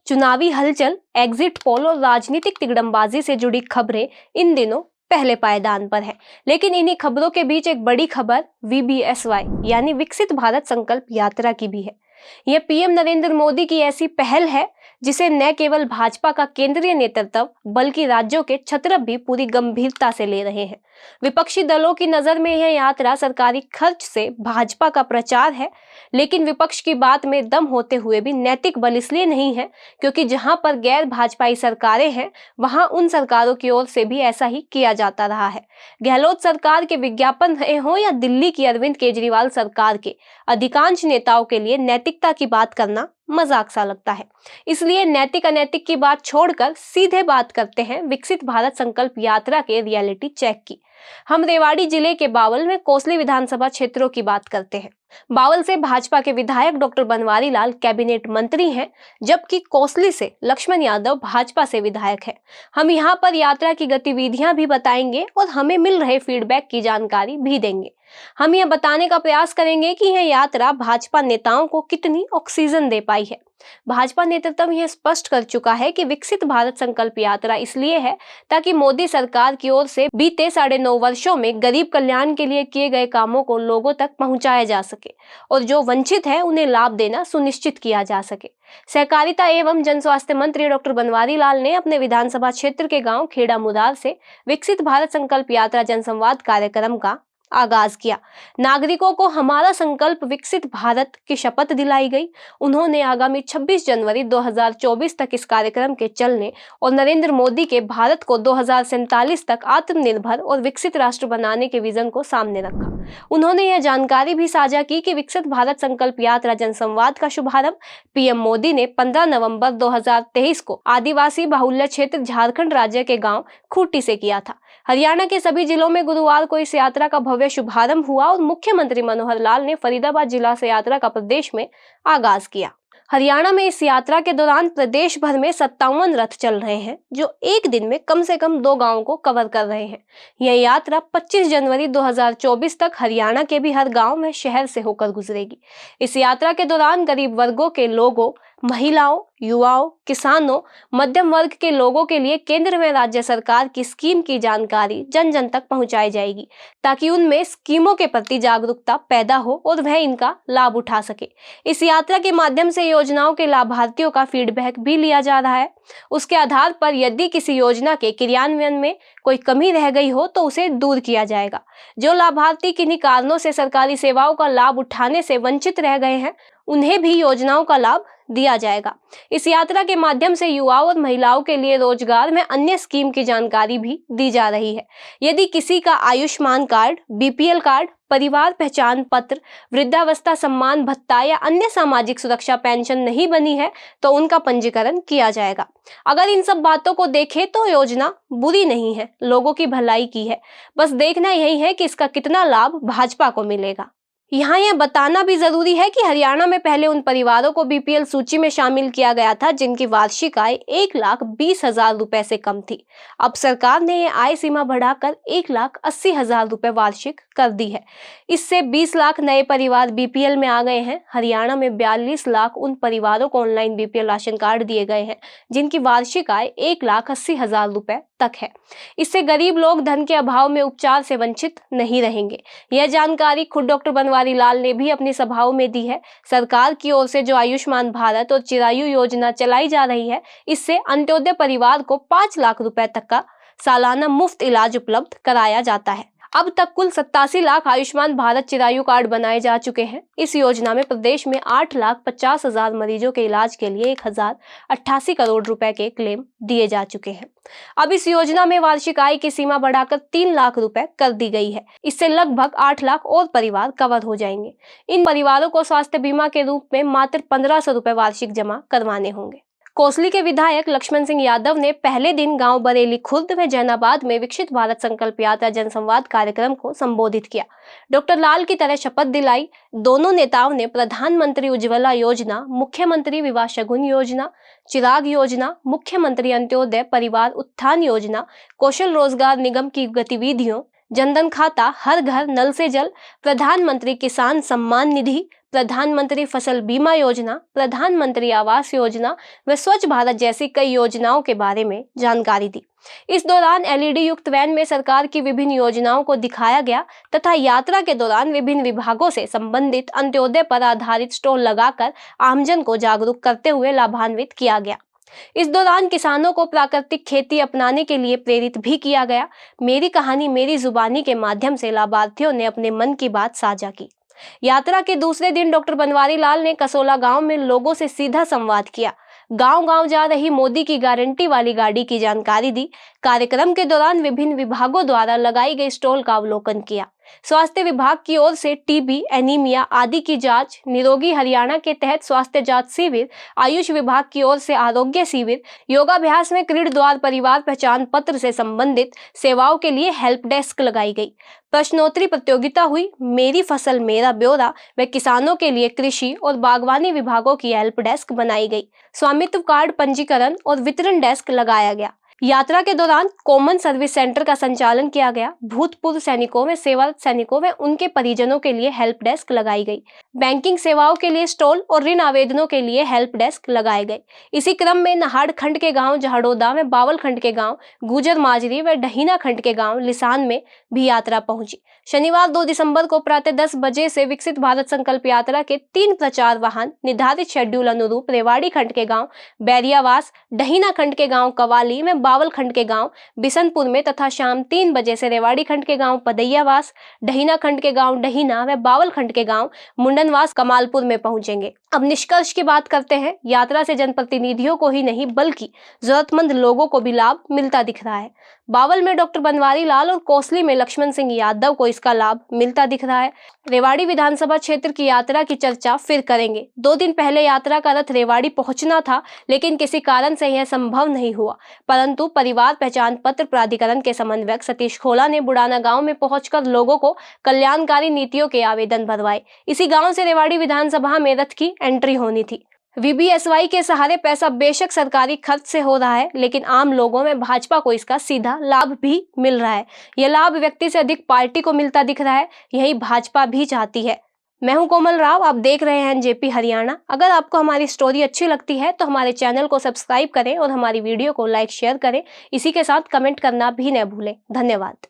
चुनावी हलचल, exit poll और राजनीतिक तिकड़मबाजी से जुड़ी खबरें इन दिनों पहले पायदान पर है। लेकिन इन्हीं खबरों के बीच एक बड़ी खबर VBSY यानी विकसित भारत संकल्प यात्रा की भी है। यह पीएम नरेंद्र मोदी की ऐसी पहल है जिसे न केवल भाजपा का केंद्रीय नेतृत्व बल्कि राज्यों के छत्रप भी पूरी गंभीरता से ले रहे हैं। विपक्षी दलों की नजर में यह यात्रा सरकारी खर्च से भाजपा का प्रचार है, लेकिन विपक्ष की बात में दम होते हुए भी नैतिक बल इसलिए नहीं है क्योंकि जहां पर गैर भाजपाई सरकारें हैं वहां उन सरकारों की ओर से भी ऐसा ही किया जाता रहा है। गहलोत सरकार के विज्ञापन रहे हों या दिल्ली की अरविंद केजरीवाल सरकार के, अधिकांश नेताओं के लिए नैतिकता की बात करना मजाक सा लगता है। इसलिए नैतिक अनैतिक की बात छोड़कर सीधे बात करते हैं विकसित भारत संकल्प यात्रा के रियलिटी चेक की। हम रेवाड़ी जिले के बावल में कोसली विधानसभा क्षेत्रों की बात करते हैं। बावल से भाजपा के विधायक डॉक्टर बनवारी लाल कैबिनेट मंत्री हैं, जबकि कोसली से लक्ष्मण यादव भाजपा से विधायक हैं। हम यहाँ पर यात्रा की गतिविधियां भी बताएंगे और हमें मिल रहे फीडबैक की जानकारी भी देंगे। हम यह बताने का प्रयास करेंगे कि यह यात्रा भाजपा नेताओं को कितनी ऑक्सीजन दे पाई है। भाजपा नेतृत्व यह स्पष्ट कर चुका है कि विकसित भारत संकल्प यात्रा इसलिए है ताकि मोदी सरकार की ओर से बीते 9.5 वर्षों में गरीब कल्याण के लिए किए गए कामों को लोगों तक पहुंचाया जा सके और जो वंचित है उन्हें लाभ देना सुनिश्चित किया जा सके। सहकारिता एवं जन स्वास्थ्य मंत्री डॉक्टर बनवारी लाल ने अपने विधानसभा क्षेत्र के गांव खेड़ा मुरार से विकसित भारत संकल्प यात्रा जनसंवाद कार्यक्रम का आगाज किया। नागरिकों को हमारा संकल्प विकसित भारत की शपथ दिलाई गई। उन्होंने आगामी 26 जनवरी 2024 तक इस कार्यक्रम के चलने और नरेंद्र मोदी के भारत को 2047 तक आत्मनिर्भर और विकसित राष्ट्र बनाने के विजन को सामने रखा। उन्होंने यह जानकारी भी साझा की कि विकसित भारत संकल्प यात्रा जनसंवाद का शुभारंभ पीएम मोदी ने 15 नवंबर 2023 को आदिवासी बाहुल्य क्षेत्र झारखंड राज्य के गांव खूंटी से किया था। हरियाणा के सभी जिलों में गुरुवार को इस यात्रा का भव्य शुभारंभ हुआ और मुख्यमंत्री मनोहर लाल ने फरीदाबाद जिला से यात्रा का प्रदेश में आगाज किया। हरियाणा में इस यात्रा के दौरान प्रदेश भर में 57 रथ चल रहे हैं जो एक दिन में कम से कम 2 गांवों को कवर कर रहे हैं। यह यात्रा 25 जनवरी 2024 तक हरियाणा के भी हर गांव में शहर से होकर गुजरेगी। इस यात्रा के दौरान गरीब वर्गों के लोगों, महिलाओं, युवाओं, किसानों, मध्यम वर्ग के लोगों के लिए केंद्र में राज्य सरकार की स्कीम की जानकारी जन जन तक पहुंचाई जाएगी ताकि उनमें स्कीमों के प्रति जागरूकता पैदा हो और वह इनका लाभ उठा सके। इस यात्रा के माध्यम से योजनाओं के लाभार्थियों का फीडबैक भी लिया जा रहा है। उसके आधार पर यदि किसी योजना के क्रियान्वयन में कोई कमी रह गई हो तो उसे दूर किया जाएगा। जो लाभार्थी किन्हीं कारणों से सरकारी सेवाओं का लाभ उठाने से वंचित रह गए हैं उन्हें भी योजनाओं का लाभ दिया जाएगा। इस यात्रा के माध्यम से युवाओं और महिलाओं के लिए रोजगार में अन्य स्कीम की जानकारी भी दी जा रही है। यदि किसी का आयुष्मान कार्ड, BPL कार्ड, परिवार पहचान पत्र, वृद्धावस्था सम्मान भत्ता या अन्य सामाजिक सुरक्षा पेंशन नहीं बनी है तो उनका पंजीकरण किया जाएगा। अगर इन सब बातों को देखें तो योजना बुरी नहीं है, लोगों की भलाई की है। बस देखना यही है कि इसका कितना लाभ भाजपा को मिलेगा। यहाँ यह बताना भी जरूरी है कि हरियाणा में पहले उन परिवारों को BPL सूची में शामिल किया गया था जिनकी वार्षिक आय 1,20,000 रुपए से कम थी। अब सरकार ने यह आय सीमा बढ़ाकर 1,80,000 रुपए वार्षिक कर दी है। इससे 20 लाख नए परिवार BPL में आ गए हैं। हरियाणा में 42 लाख उन परिवारों को ऑनलाइन BPL राशन कार्ड दिए गए हैं जिनकी वार्षिक आय 1,80,000 रुपए तक है। इससे गरीब लोग धन के अभाव में उपचार से वंचित नहीं रहेंगे। यह जानकारी खुद डॉक्टर बनवारी लाल ने भी अपनी सभाओं में दी है। सरकार की ओर से जो आयुष्मान भारत और चिरायु योजना चलाई जा रही है, इससे अंत्योदय परिवार को 5 लाख रुपए तक का सालाना मुफ्त इलाज उपलब्ध कराया जाता है। अब तक कुल 87 लाख आयुष्मान भारत चिरायु कार्ड बनाए जा चुके हैं। इस योजना में प्रदेश में 8,50,000 मरीजों के इलाज के लिए 1,088 करोड़ रुपए के क्लेम दिए जा चुके हैं। अब इस योजना में वार्षिक आय की सीमा बढ़ाकर 3 लाख रुपए कर दी गई है। इससे लगभग 8 लाख और परिवार कवर हो जाएंगे। इन परिवारों को स्वास्थ्य बीमा के रूप में मात्र 1,500 रुपए वार्षिक जमा करवाने होंगे। कोसली के विधायक लक्ष्मण सिंह यादव ने पहले दिन गांव बरेली खुर्द व जैनाबाद में विकसित भारत संकल्प यात्रा जनसंवाद कार्यक्रम को संबोधित किया। डॉक्टर लाल की तरह शपथ दिलाई। दोनों नेताओं ने प्रधानमंत्री उज्ज्वला योजना, मुख्यमंत्री विवाह शगुन योजना, चिराग योजना, मुख्यमंत्री अंत्योदय परिवार उत्थान योजना, कौशल रोजगार निगम की गतिविधियों, जनधन खाता, हर घर नल से जल, प्रधानमंत्री किसान सम्मान निधि, प्रधानमंत्री फसल बीमा योजना, प्रधानमंत्री आवास योजना व स्वच्छ भारत जैसी कई योजनाओं के बारे में जानकारी दी। इस दौरान एलईडी युक्त वैन में सरकार की विभिन्न योजनाओं को दिखाया गया तथा यात्रा के दौरान विभिन्न विभागों से संबंधित अंत्योदय पर आधारित स्टॉल लगाकर आमजन को जागरूक करते हुए लाभान्वित किया गया। इस दौरान किसानों को प्राकृतिक खेती अपनाने के लिए प्रेरित भी किया गया। मेरी कहानी मेरी जुबानी के माध्यम से लाभार्थियों ने अपने मन की बात साझा की। यात्रा के दूसरे दिन डॉक्टर बनवारी लाल ने कसोला गांव में लोगों से सीधा संवाद किया। गांव-गांव जा रही मोदी की गारंटी वाली गाड़ी की जानकारी दी। कार्यक्रम के दौरान विभिन्न विभागों द्वारा लगाई गई स्टॉल का अवलोकन किया। स्वास्थ्य विभाग की ओर से टीबी, एनीमिया आदि की जांच, निरोगी हरियाणा के तहत स्वास्थ्य जांच शिविर, आयुष विभाग की ओर से आरोग्य शिविर, योगाभ्यास में क्रीड़ द्वार परिवार पहचान पत्र से संबंधित सेवाओं के लिए हेल्प डेस्क लगाई गई। प्रश्नोत्तरी प्रतियोगिता हुई। मेरी फसल मेरा ब्यौरा व किसानों के लिए कृषि और बागवानी विभागों की हेल्प डेस्क बनाई गई। स्वामित्व कार्ड पंजीकरण और वितरण डेस्क लगाया गया। यात्रा के दौरान कॉमन सर्विस सेंटर का संचालन किया गया। भूतपूर्व सैनिकों में सेवारत सैनिकों व उनके परिजनों के लिए हेल्प डेस्क लगाई गई। बैंकिंग सेवाओं के लिए स्टॉल और ऋण आवेदनों के लिए हेल्प डेस्क लगाए गए। इसी क्रम में नाहड़ खंड के गांव जहड़ोदा में, बावल खंड के गांव गुजर माजरी व डहीना खंड के गांव लिसान में भी यात्रा पहुंची। शनिवार 2 दिसंबर को प्रातः 10 बजे से विकसित भारत संकल्प यात्रा के 3 प्रचार वाहन निर्धारित शेड्यूल अनुरूप रेवाड़ी खंड के गांव बैरियावास, डहीना खंड के गांव कवाली में, बावल खंड के गांव बिशनपुर में तथा शाम 3 बजे से रेवाड़ी खंड के गांव पदैयावास, डहीना खंड के गांव डहीना व बावल खंड के गांव मुंडनवास कमालपुर में पहुंचेंगे। अब निष्कर्ष की बात करते हैं। यात्रा से जनप्रतिनिधियों को ही नहीं बल्कि जरूरतमंद लोगों को भी लाभ मिलता दिख रहा है। बावल में डॉक्टर बनवारी लाल और कोसली में लक्ष्मण सिंह यादव को इसका लाभ मिलता दिख रहा है। रेवाड़ी विधानसभा क्षेत्र की यात्रा की चर्चा फिर करेंगे। 2 दिन पहले यात्रा का रथ रेवाड़ी पहुंचना था, लेकिन किसी कारण से यह संभव नहीं हुआ, परंतु परिवार पहचान पत्र प्राधिकरण के समन्वयक सतीश खोला ने बुढ़ाना गांव में पहुंचकर लोगों को कल्याणकारी नीतियों के आवेदन भरवाए। इसी गांव से रेवाड़ी विधानसभा में रथ की एंट्री होनी थी। वीबीएसवाई के सहारे पैसा बेशक सरकारी खर्च से हो रहा है, लेकिन आम लोगों में भाजपा को इसका सीधा लाभ भी मिल रहा है। यह लाभ व्यक्ति से अधिक पार्टी को मिलता दिख रहा है। यही भाजपा भी चाहती है। मैं हूं कोमल राव, आप देख रहे हैं जेपी हरियाणा। अगर आपको हमारी स्टोरी अच्छी लगती है तो हमारे चैनल को सब्सक्राइब करें और हमारी वीडियो को लाइक शेयर करें। इसी के साथ कमेंट करना भी न भूलें। धन्यवाद।